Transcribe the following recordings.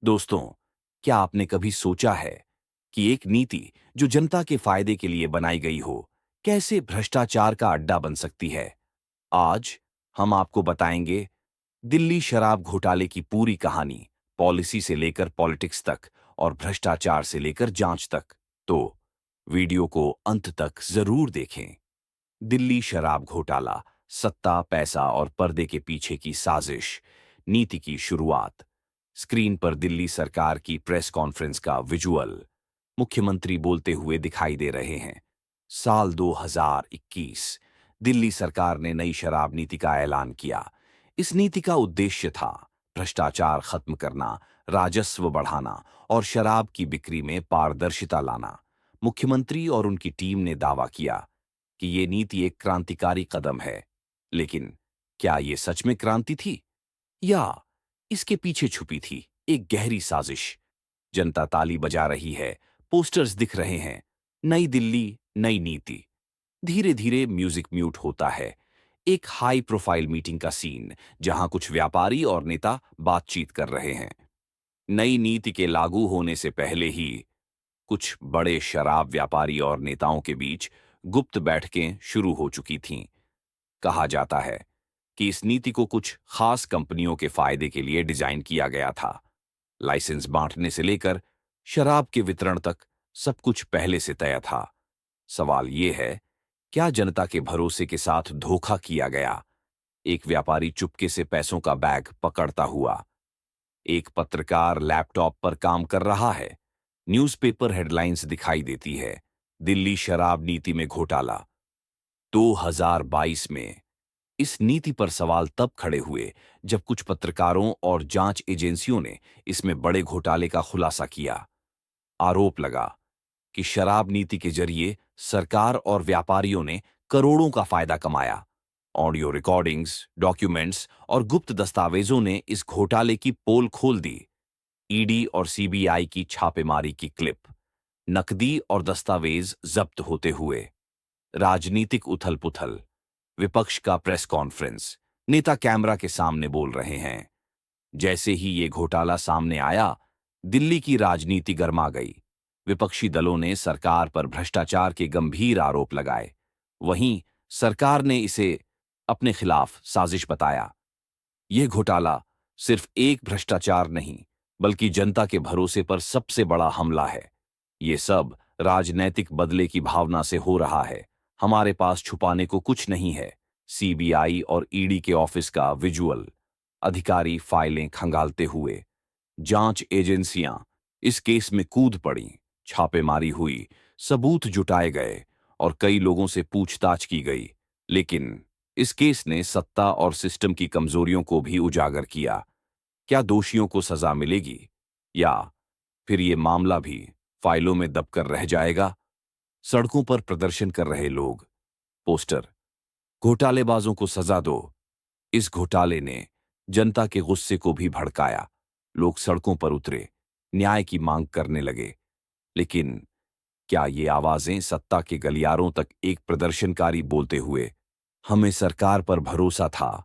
दोस्तों, क्या आपने कभी सोचा है कि एक नीति जो जनता के फायदे के लिए बनाई गई हो, कैसे भ्रष्टाचार का अड्डा बन सकती है? आज हम आपको बताएंगे दिल्ली शराब घोटाले की पूरी कहानी, पॉलिसी से लेकर पॉलिटिक्स तक और भ्रष्टाचार से लेकर जांच तक। तो वीडियो को अंत तक जरूर देखें। दिल्ली शराब घोटाला, सत्ता, पैसा और पर्दे के पीछे की साजिश। नीति की शुरुआत। स्क्रीन पर दिल्ली सरकार की प्रेस कॉन्फ्रेंस का विजुअल। मुख्यमंत्री बोलते हुए दिखाई दे रहे हैं। साल 2021, दिल्ली सरकार ने नई शराब नीति का ऐलान किया। इस नीति का उद्देश्य था भ्रष्टाचार खत्म करना, राजस्व बढ़ाना और शराब की बिक्री में पारदर्शिता लाना। मुख्यमंत्री और उनकी टीम ने दावा किया कि ये नीति एक क्रांतिकारी कदम है। लेकिन क्या ये सच में क्रांति थी, या इसके पीछे छुपी थी एक गहरी साजिश? जनता ताली बजा रही है, पोस्टर्स दिख रहे हैं, नई दिल्ली, नई नीति। धीरे धीरे म्यूजिक म्यूट होता है। एक हाई प्रोफाइल मीटिंग का सीन, जहां कुछ व्यापारी और नेता बातचीत कर रहे हैं। नई नीति के लागू होने से पहले ही कुछ बड़े शराब व्यापारी और नेताओं के बीच गुप्त बैठकें शुरू हो चुकी थीं। कहा जाता है कि इस नीति को कुछ खास कंपनियों के फायदे के लिए डिजाइन किया गया था। लाइसेंस बांटने से लेकर शराब के वितरण तक सब कुछ पहले से तय था। सवाल यह है, क्या जनता के भरोसे के साथ धोखा किया गया? एक व्यापारी चुपके से पैसों का बैग पकड़ता हुआ, एक पत्रकार लैपटॉप पर काम कर रहा है, न्यूज़पेपर हेडलाइंस दिखाई देती है, दिल्ली शराब नीति में घोटाला। 2022 में इस नीति पर सवाल तब खड़े हुए जब कुछ पत्रकारों और जांच एजेंसियों ने इसमें बड़े घोटाले का खुलासा किया। आरोप लगा कि शराब नीति के जरिए सरकार और व्यापारियों ने करोड़ों का फायदा कमाया। ऑडियो रिकॉर्डिंग्स, डॉक्यूमेंट्स और गुप्त दस्तावेजों ने इस घोटाले की पोल खोल दी। ईडी और सीबीआई की छापेमारी की क्लिप, नकदी और दस्तावेज जब्त होते हुए। राजनीतिक उथल-पुथल, विपक्ष का प्रेस कॉन्फ्रेंस, नेता कैमरा के सामने बोल रहे हैं। जैसे ही ये घोटाला सामने आया, दिल्ली की राजनीति गर्मा गई। विपक्षी दलों ने सरकार पर भ्रष्टाचार के गंभीर आरोप लगाए। वहीं सरकार ने इसे अपने खिलाफ साजिश बताया। यह घोटाला सिर्फ एक भ्रष्टाचार नहीं, बल्कि जनता के भरोसे पर सबसे बड़ा हमला है। ये सब राजनैतिक बदले की भावना से हो रहा है। हमारे पास छुपाने को कुछ नहीं है। सीबीआई और ईडी के ऑफिस का विजुअल। अधिकारी फाइलें खंगालते हुए। जांच एजेंसियां इस केस में कूद पड़ी। छापेमारी हुई, सबूत जुटाए गए और कई लोगों से पूछताछ की गई। लेकिन इस केस ने सत्ता और सिस्टम की कमजोरियों को भी उजागर किया। क्या दोषियों को सजा मिलेगी, या फिर ये मामला भी फाइलों में दबकर रह जाएगा? सड़कों पर प्रदर्शन कर रहे लोग, पोस्टर, घोटालेबाजों को सजा दो। इस घोटाले ने जनता के गुस्से को भी भड़काया। लोग सड़कों पर उतरे, न्याय की मांग करने लगे। लेकिन क्या ये आवाजें सत्ता के गलियारों तक एक प्रदर्शनकारी बोलते हुए, हमें सरकार पर भरोसा था,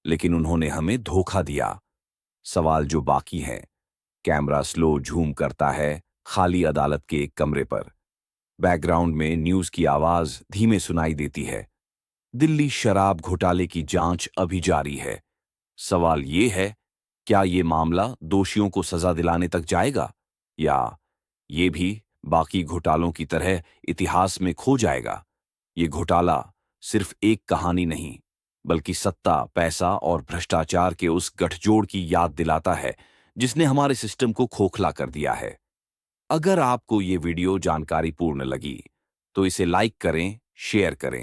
लेकिन उन्होंने हमें धोखा दिया? सवाल जो बाकी है। कैमरा स्लो झूम करता है खाली अदालत के एक कमरे पर। बैकग्राउंड में न्यूज की आवाज धीमे सुनाई देती है। दिल्ली शराब घोटाले की जांच अभी जारी है। सवाल ये है, क्या ये मामला दोषियों को सजा दिलाने तक जाएगा, या ये भी बाकी घोटालों की तरह इतिहास में खो जाएगा? ये घोटाला सिर्फ एक कहानी नहीं, बल्कि सत्ता, पैसा और भ्रष्टाचार के उस गठजोड़ की याद दिलाता है जिसने हमारे सिस्टम को खोखला कर दिया है। अगर आपको ये वीडियो जानकारीपूर्ण लगी, तो इसे लाइक करें, शेयर करें।